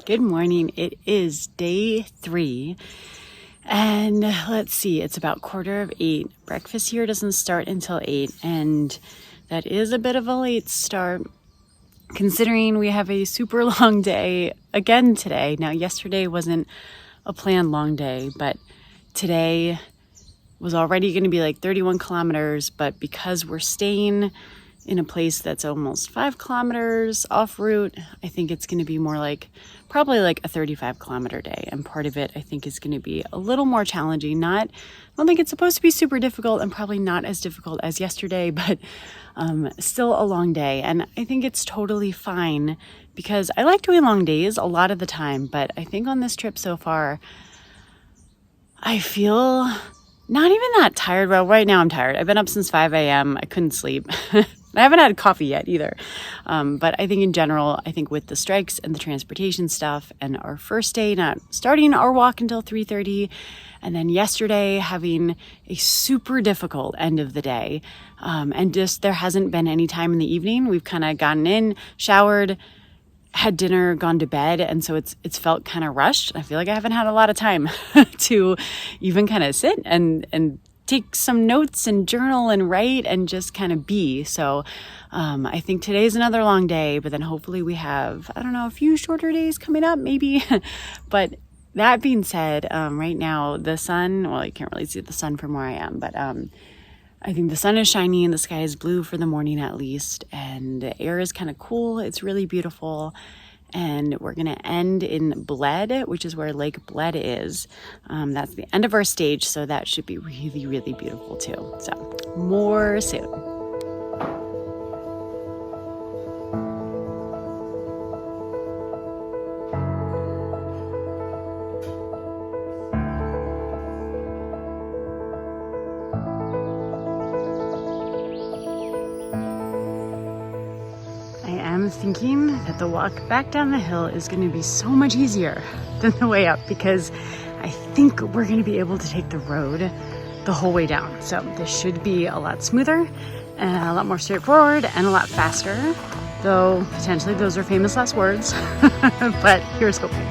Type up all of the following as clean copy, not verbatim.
Good morning. It is day 3 and let's see, it's about 7:45. Breakfast here doesn't start until 8 and that is a bit of a late start considering we have a super long day again today. Now yesterday wasn't a planned long day, but today was already going to be like 31 kilometers, but because we're staying in a place that's almost 5 kilometers off route, I think it's going to be more like probably like a 35 kilometer day. And part of it I think is going to be a little more challenging. I don't think it's supposed to be super difficult and probably not as difficult as yesterday, but still a long day. And I think it's totally fine because I like doing long days a lot of the time. But I think on this trip so far, I feel not even that tired. Well, right now I'm tired. I've been up since 5 a.m. I couldn't sleep. I haven't had coffee yet either. But I think in general, I think with the strikes and the transportation stuff and our first day not starting our walk until 3:30, and then yesterday having a super difficult end of the day. And just there hasn't been any time in the evening. We've kind of gotten in, showered, had dinner, gone to bed. And so it's felt kind of rushed. I feel like I haven't had a lot of time to even kind of sit and take some notes and journal and write and just kind of be. So I think today's another long day, but then hopefully we have, I don't know, a few shorter days coming up maybe. But that being said, right now the sun, well, you can't really see the sun from where I am, but I think the sun is shining, the sky is blue for the morning at least, and the air is kind of cool. It's really beautiful. And we're going to end in Bled, which is where Lake Bled is. That's the end of our stage, so that should be really, really beautiful too. So more soon. I'm thinking that the walk back down the hill is going to be so much easier than the way up because I think we're going to be able to take the road the whole way down. So this should be a lot smoother and a lot more straightforward and a lot faster, though potentially those are famous last words, but here's hoping.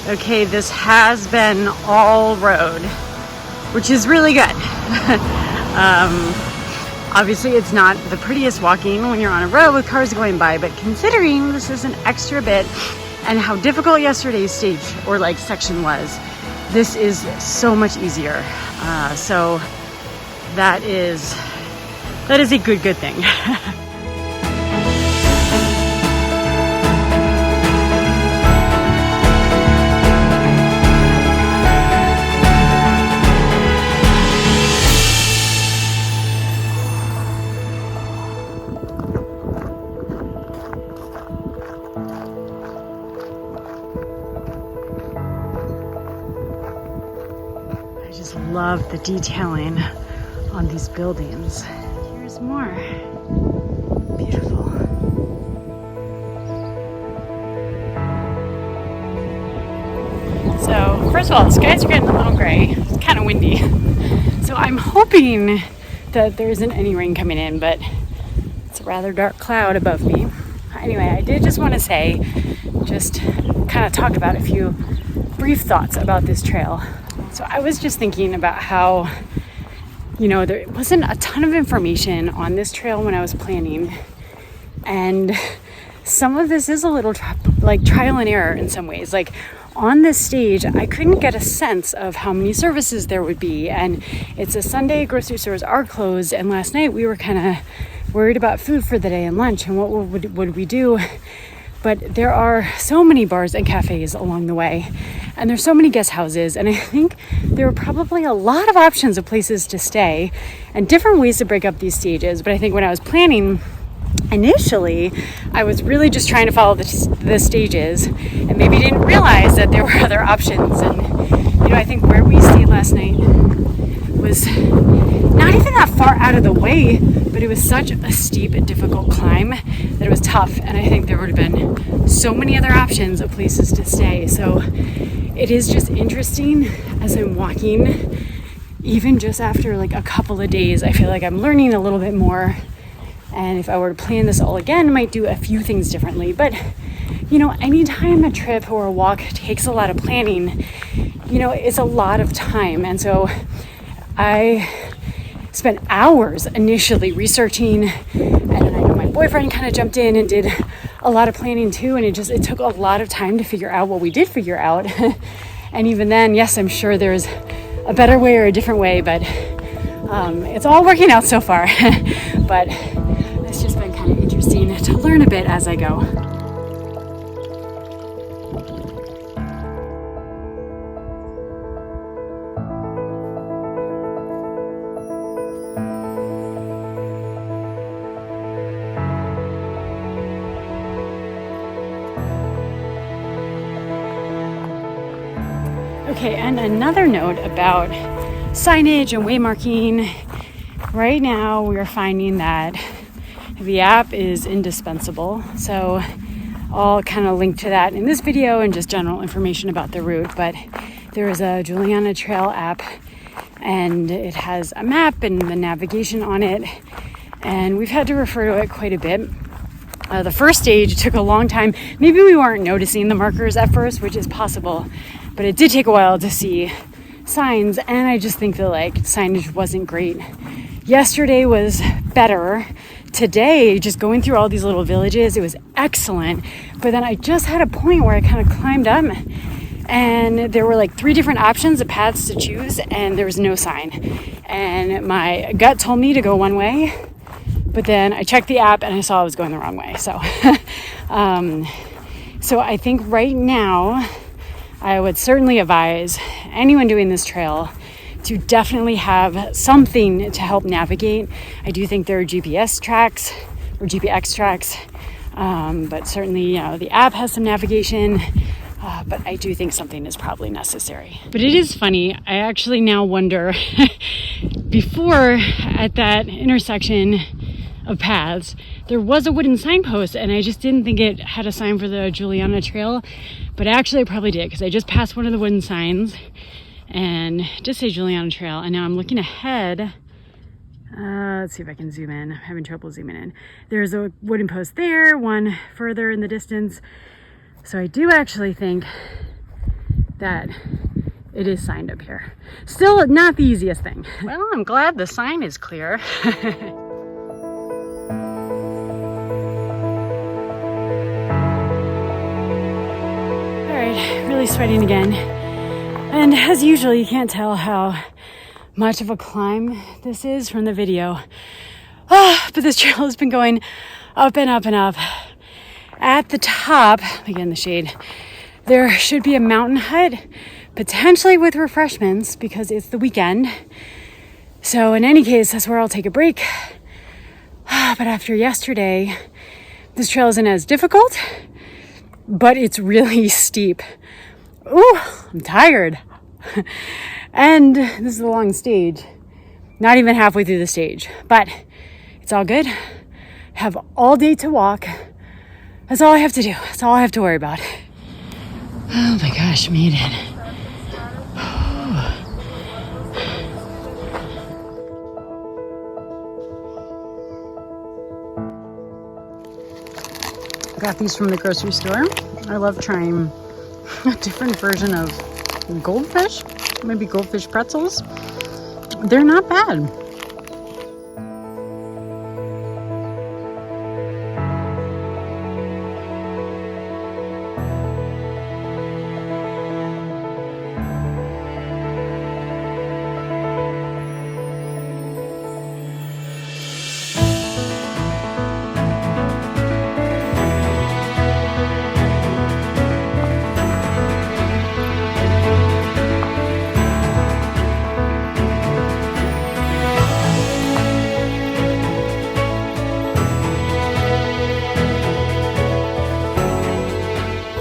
Okay, this has been all road, which is really good. Obviously, it's not the prettiest walking when you're on a road with cars going by, but considering this is an extra bit and how difficult yesterday's stage or like section was, this is so much easier. So that is a good thing. Love the detailing on these buildings. Here's more. Beautiful. So first of all, the skies are getting a little gray. It's kind of windy. So I'm hoping that there isn't any rain coming in, but it's a rather dark cloud above me. Anyway, I did just want to say, just kind of talk about a few brief thoughts about this trail. So I was just thinking about how, there wasn't a ton of information on this trail when I was planning. And some of this is a little trial and error in some ways. Like on this stage, I couldn't get a sense of how many services there would be. And it's a Sunday, grocery stores are closed. And last night we were kind of worried about food for the day and lunch and what would we do. But there are so many bars and cafes along the way, and there's so many guest houses, and I think there are probably a lot of options of places to stay and different ways to break up these stages. But I think when I was planning initially, I was really just trying to follow the stages and maybe didn't realize that there were other options. And I think where we stayed last night was not even that far out of the way, but it was such a steep and difficult climb that it was tough. And I think there would have been so many other options of places to stay. So it is just interesting as I'm walking, even just after like a couple of days, I feel like I'm learning a little bit more. And if I were to plan this all again, I might do a few things differently. But, you know, anytime a trip or a walk takes a lot of planning, you know, it's a lot of time. And so I spent hours initially researching, and then I know my boyfriend kind of jumped in and did a lot of planning too. And it took a lot of time to figure out what we did figure out. And even then, yes, I'm sure there's a better way or a different way, but it's all working out so far. But it's just been kind of interesting to learn a bit as I go. Okay, and another note about signage and waymarking. Right now we're finding that the app is indispensable. So I'll kind of link to that in this video and just general information about the route. But there is a Juliana Trail app, and it has a map and the navigation on it. And we've had to refer to it quite a bit. The first stage took a long time. Maybe we weren't noticing the markers at first, which is possible. But it did take a while to see signs, and I just think that like signage wasn't great. Yesterday was better. Today, just going through all these little villages, it was excellent. But then I just had a point where I kind of climbed up, and there were like 3 different options of paths to choose, and there was no sign. And my gut told me to go one way, but then I checked the app and I saw I was going the wrong way. So, so I think right now, I would certainly advise anyone doing this trail to definitely have something to help navigate. I do think there are GPS tracks or GPX tracks, but certainly, you know, the app has some navigation, but I do think something is probably necessary. But it is funny, I actually now wonder, before at that intersection of paths, there was a wooden signpost, and I just didn't think it had a sign for the Juliana Trail, but actually I probably did, because I just passed one of the wooden signs and just say Juliana Trail, and now I'm looking ahead. Let's see if I can zoom in. I'm having trouble zooming in. There's a wooden post there, one further in the distance. So I do actually think that it is signed up here. Still not the easiest thing. Well, I'm glad the sign is clear. Really sweating again, and as usual you can't tell how much of a climb this is from the video. But this trail has been going up and up and up. At the top, again in the shade, there should be a mountain hut, potentially with refreshments because it's the weekend. So in any case, that's where I'll take a break. But after yesterday, this trail isn't as difficult, but it's really steep. Ooh, I'm tired. And this is a long stage. Not even halfway through the stage, but it's all good. Have all day to walk. That's all I have to do. That's all I have to worry about. Oh my gosh, made it. Got these from the grocery store. I love trying a different version of goldfish, maybe goldfish pretzels. They're not bad.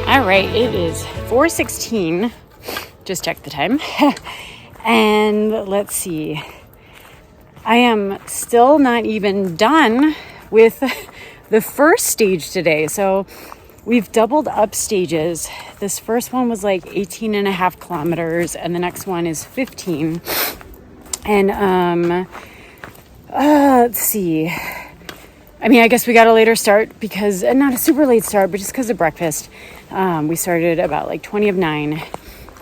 All right, it is 4:16. Just checked the time. And And let's see, I am still not even done with the first stage today. So we've doubled up stages. This first one was like 18 and a half kilometers, and the next one is 15. And let's see. I mean, I guess we got a later start because, not a super late start, but just because of breakfast. We started about like 20 of 9.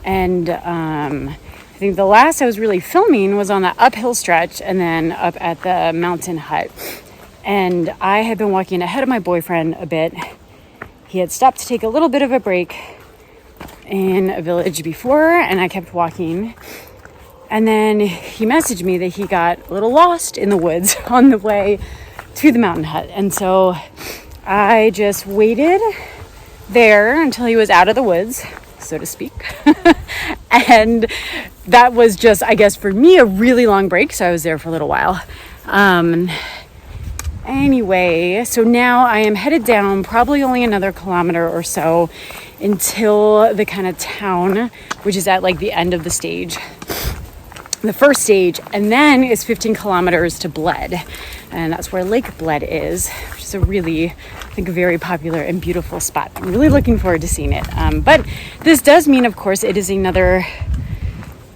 And I think the last I was really filming was on that uphill stretch and then up at the mountain hut. And I had been walking ahead of my boyfriend a bit. He had stopped to take a little bit of a break in a village before, and I kept walking. And then he messaged me that he got a little lost in the woods on the way to the mountain hut. And so I just waited there until he was out of the woods, so to speak. And that was just, I guess, for me, a really long break. So I was there for a little while. Anyway, so now I am headed down probably only another kilometer or so until the kind of town, which is at like the end of the stage, the first stage, and then it's 15 kilometers to Bled, and that's where Lake Bled is, which is a really, I think, a very popular and beautiful spot. I'm really looking forward to seeing it. But this does mean, of course, it is another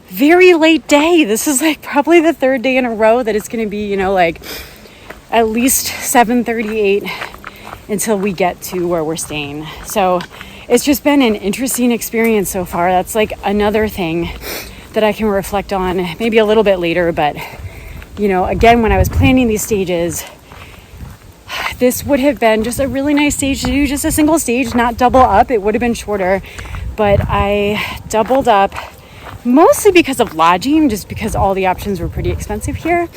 very late day. This is like probably the third day in a row that it's going to be, like at least 7:38 until we get to where we're staying. So it's just been an interesting experience so far. That's like another thing that I can reflect on maybe a little bit later. But, again, when I was planning these stages, this would have been just a really nice stage to do, just a single stage, not double up. It would have been shorter, but I doubled up mostly because of lodging, just because all the options were pretty expensive here.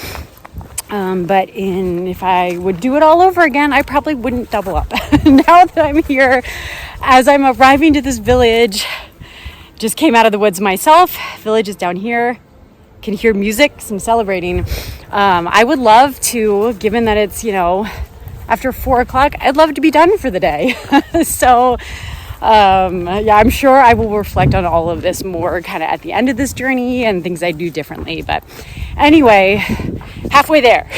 But if I would do it all over again, I probably wouldn't double up. Now that I'm here, as I'm arriving to this village, just came out of the woods myself. Village is down here. Can hear music, some celebrating. I would love to, given that it's, after 4 o'clock, I'd love to be done for the day. So, I'm sure I will reflect on all of this more kind of at the end of this journey and things I do differently. But anyway, halfway there.